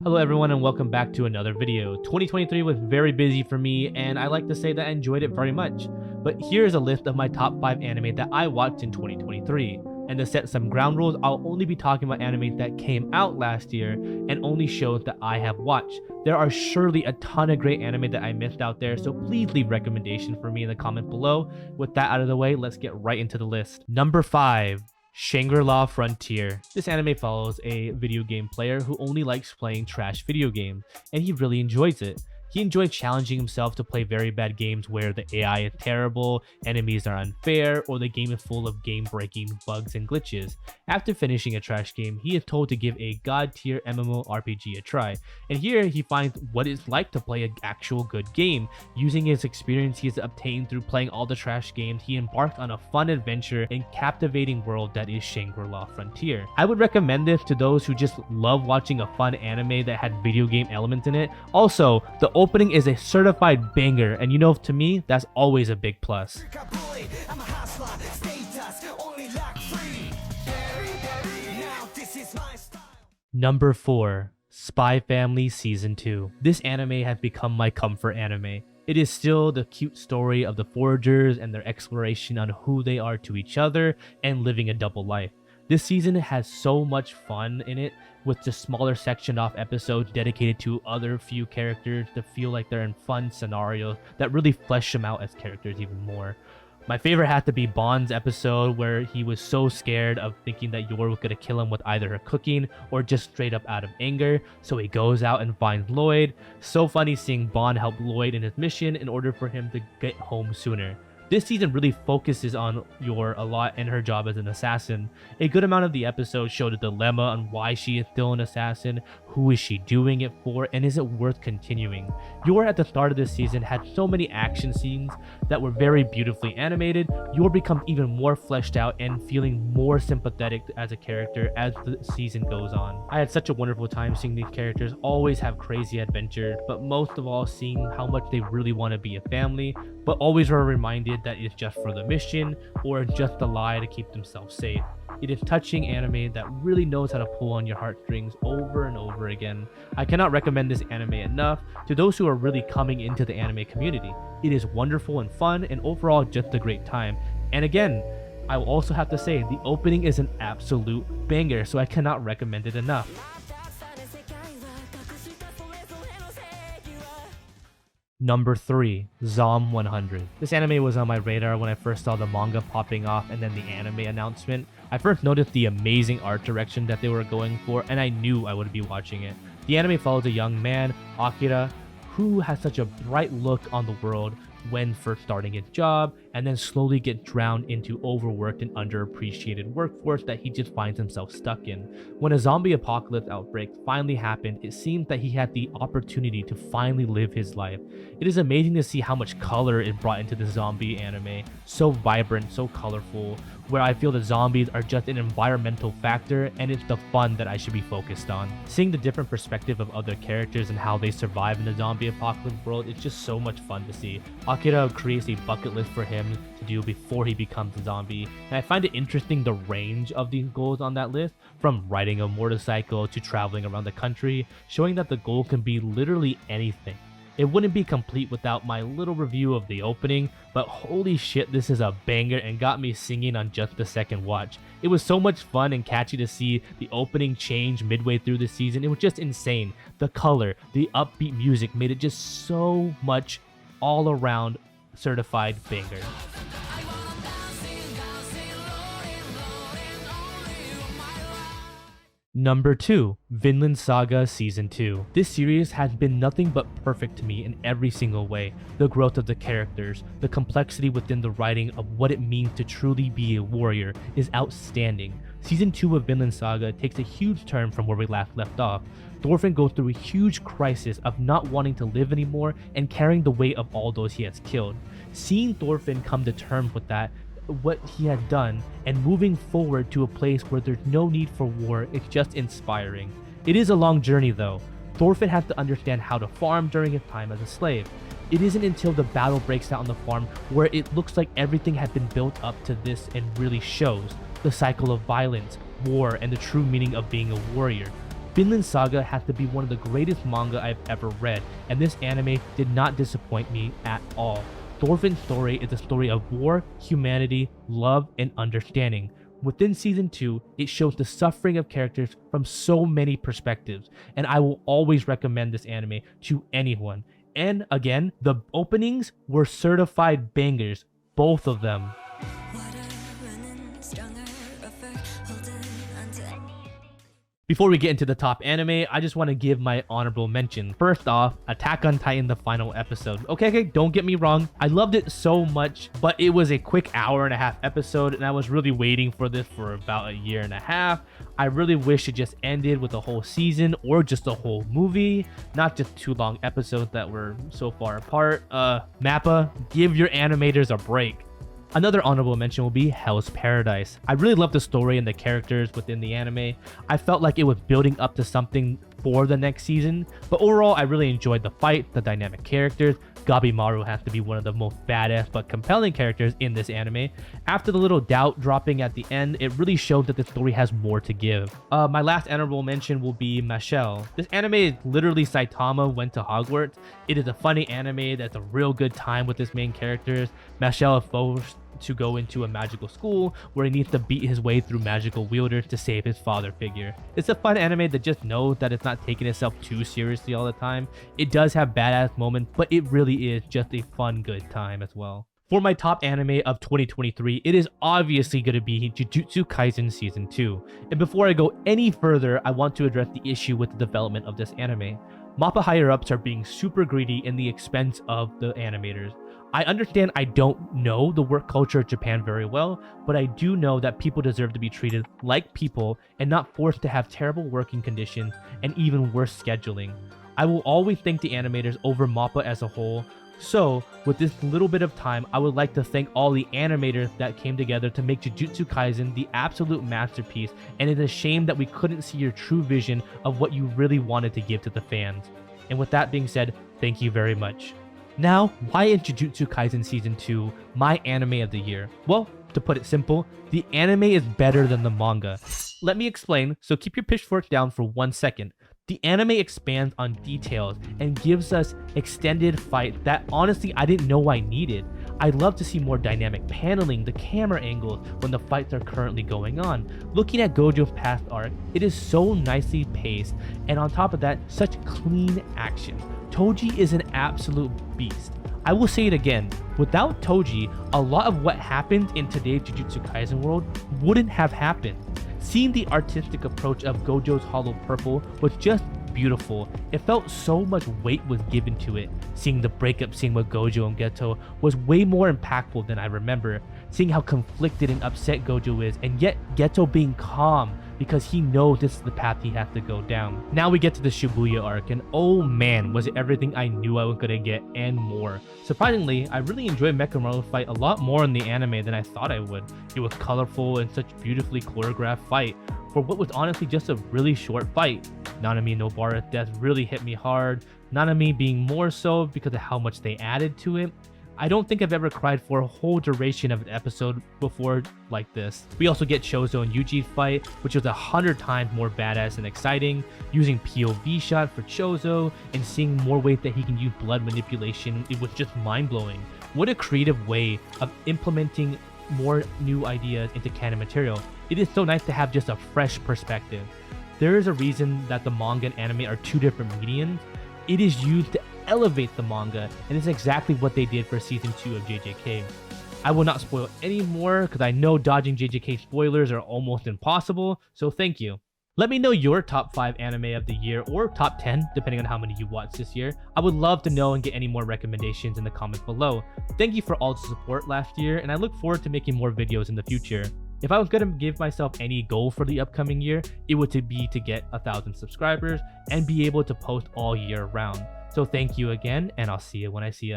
Hello everyone and welcome back to another video. 2023 was very busy for me and I like to say that I enjoyed it very much. But here's a list of my top 5 anime that I watched in 2023. And to set some ground rules, I'll only be talking about anime that came out last year and only shows that I have watched. There are surely a ton of great anime that I missed out there, so please leave recommendations for me in the comment below. With that out of the way, let's get right into the list. Number 5. Shangri-La Frontier. This anime follows a video game player who only likes playing trash video games, and he really enjoys it. He enjoys challenging himself to play very bad games where the AI is terrible, enemies are unfair, or the game is full of game-breaking bugs and glitches. After finishing a trash game, he is told to give a god-tier MMORPG a try, and here he finds what it's like to play an actual good game. Using his experience he has obtained through playing all the trash games, he embarked on a fun adventure in captivating world that is Shangri-La Frontier. I would recommend this to those who just love watching a fun anime that had video game elements in it. Also, the opening is a certified banger, and you know, to me, that's always a big plus. Number 4. Spy Family Season 2. This anime has become my comfort anime. It is still the cute story of the foragers and their exploration on who they are to each other and living a double life. This season has so much fun in it, with just smaller sectioned off episodes dedicated to other few characters to feel like they're in fun scenarios that really flesh them out as characters even more. My favorite had to be Bond's episode where he was so scared of thinking that Yor was going to kill him with either her cooking or just straight up out of anger, so he goes out and finds Lloyd. So funny seeing Bond help Lloyd in his mission in order for him to get home sooner. This season really focuses on Yor a lot and her job as an assassin. A good amount of the episode showed a dilemma on why she is still an assassin, who is she doing it for, and is it worth continuing. Yor at the start of this season had so many action scenes that were very beautifully animated. Yor becomes even more fleshed out and feeling more sympathetic as a character as the season goes on. I had such a wonderful time seeing these characters always have crazy adventures, but most of all seeing how much they really want to be a family, but always are reminded that it's just for the mission or just a lie to keep themselves safe. It is touching anime that really knows how to pull on your heartstrings over and over again. I cannot recommend this anime enough to those who are really coming into the anime community. It is wonderful and fun and overall just a great time. And again, I will also have to say the opening is an absolute banger, so I cannot recommend it enough. Number 3. Zom 100. This anime was on my radar when I first saw the manga popping off and then the anime announcement. I first noticed the amazing art direction that they were going for, and I knew I would be watching it. The anime follows a young man, Akira, who has such a bright look on the world when first starting his job, and then slowly get drowned into overworked and underappreciated workforce that he just finds himself stuck in. When a zombie apocalypse outbreak finally happened, it seemed that he had the opportunity to finally live his life. It is amazing to see how much color is brought into the zombie anime, so vibrant, so colorful, where I feel the zombies are just an environmental factor and it's the fun that I should be focused on. Seeing the different perspective of other characters and how they survive in the zombie apocalypse world is just so much fun to see. Akira creates a bucket list for him to do before he becomes a zombie, and I find it interesting the range of these goals on that list, from riding a motorcycle to traveling around the country, showing that the goal can be literally anything. It wouldn't be complete without my little review of the opening, but holy shit, this is a banger and got me singing on just the second watch. It was so much fun and catchy to see the opening change midway through the season. It was just insane. The color, the upbeat music made it just so much all around certified banger. Number 2. Vinland Saga Season 2. This series has been nothing but perfect to me in every single way. The growth of the characters, the complexity within the writing of what it means to truly be a warrior is outstanding. Season 2 of Vinland Saga takes a huge turn from where we last left off. Thorfinn goes through a huge crisis of not wanting to live anymore and carrying the weight of all those he has killed. Seeing Thorfinn come to terms with that, what he had done, and moving forward to a place where there's no need for war, it's just inspiring. It is a long journey though. Thorfinn has to understand how to farm during his time as a slave. It isn't until the battle breaks out on the farm where it looks like everything had been built up to this and really shows the cycle of violence, war, and the true meaning of being a warrior. Vinland Saga has to be one of the greatest manga I've ever read, and this anime did not disappoint me at all. Thorfinn's story is a story of war, humanity, love, and understanding. Within season 2, it shows the suffering of characters from so many perspectives, and I will always recommend this anime to anyone. And again, the openings were certified bangers, both of them. Before we get into the top anime, I just want to give my honorable mention. First off, Attack on Titan, the final episode. Okay, don't get me wrong. I loved it so much, but it was a quick hour-and-a-half episode, and I was really waiting for this for about a year and a half. I really wish it just ended with a whole season or just a whole movie, not just 2 long episodes that were so far apart. Mappa, give your animators a break. Another honorable mention will be Hell's Paradise. I really love the story and the characters within the anime. I felt like it was building up to something for the next season, but overall I really enjoyed the fight, the dynamic characters. Gabimaru has to be one of the most badass but compelling characters in this anime. After the little doubt dropping at the end, it really showed that the story has more to give. My last honorable mention will be Mashal. This anime is literally Saitama went to Hogwarts. It is a funny anime that's a real good time with its main characters. Mashal is forced to go into a magical school where he needs to beat his way through magical wielders to save his father figure. It's a fun anime that just knows that it's not taking itself too seriously all the time. It does have badass moments, but it really is just a fun, good time as well. For my top anime of 2023, it is obviously going to be Jujutsu Kaisen Season 2. And before I go any further, I want to address the issue with the development of this anime. MAPPA higher-ups are being super greedy in the expense of the animators. I understand I don't know the work culture of Japan very well, but I do know that people deserve to be treated like people and not forced to have terrible working conditions and even worse scheduling. I will always thank the animators over MAPPA as a whole. So, with this little bit of time, I would like to thank all the animators that came together to make Jujutsu Kaisen the absolute masterpiece, and it's a shame that we couldn't see your true vision of what you really wanted to give to the fans. And with that being said, thank you very much. Now, why is Jujutsu Kaisen Season 2 my anime of the year? Well, to put it simple, the anime is better than the manga. Let me explain, so keep your pitchfork down for 1 second. The anime expands on details and gives us extended fights that honestly I didn't know I needed. I'd love to see more dynamic paneling, the camera angles when the fights are currently going on. Looking at Gojo's past arc, it is so nicely paced, and on top of that, such clean action. Toji is an absolute beast. I will say it again, without Toji, a lot of what happened in today's Jujutsu Kaisen world wouldn't have happened. Seeing the artistic approach of Gojo's Hollow Purple was just beautiful. It felt so much weight was given to it. Seeing the breakup scene with Gojo and Geto was way more impactful than I remember. Seeing how conflicted and upset Gojo is, and yet Geto being calm because he knows this is the path he has to go down. Now we get to the Shibuya arc, and oh man, was it everything I knew I was gonna get and more. Surprisingly, I really enjoyed Mechamaru's fight a lot more in the anime than I thought I would. It was colorful and such beautifully choreographed fight for what was honestly just a really short fight. Nanami Nobara's death really hit me hard, Nanami being more so because of how much they added to it. I don't think I've ever cried for a whole duration of an episode before like this. We also get Chozo and Yuji's fight, which was 100 times more badass and exciting, using POV shot for Chozo and seeing more ways that he can use blood manipulation. It was just mind-blowing. What a creative way of implementing more new ideas into canon material. It is so nice to have just a fresh perspective. There is a reason that the manga and anime are 2 different mediums. It is used to elevate the manga, and it's exactly what they did for season 2 of JJK. I will not spoil any more because I know dodging JJK spoilers are almost impossible, so thank you. Let me know your top 5 anime of the year or top 10, depending on how many you watched this year. I would love to know and get any more recommendations in the comments below. Thank you for all the support last year, and I look forward to making more videos in the future. If I was going to give myself any goal for the upcoming year, it would be to get 1,000 subscribers and be able to post all year round. So thank you again, and I'll see you when I see you.